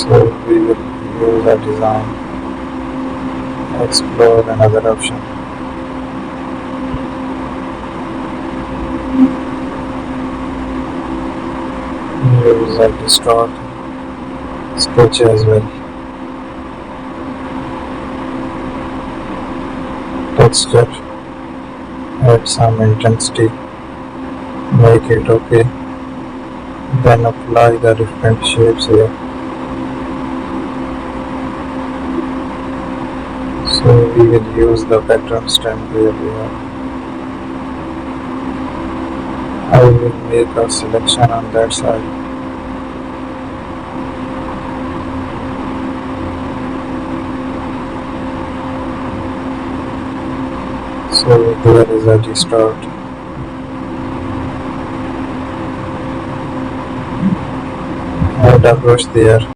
So we will use a design, explore another option. Use a distort sketch as well. Texture, add some intensity, make it okay, then apply the different shapes here. So we will use the pattern stamp here. I will make a selection on that side. So there is a distort. Add a brush there.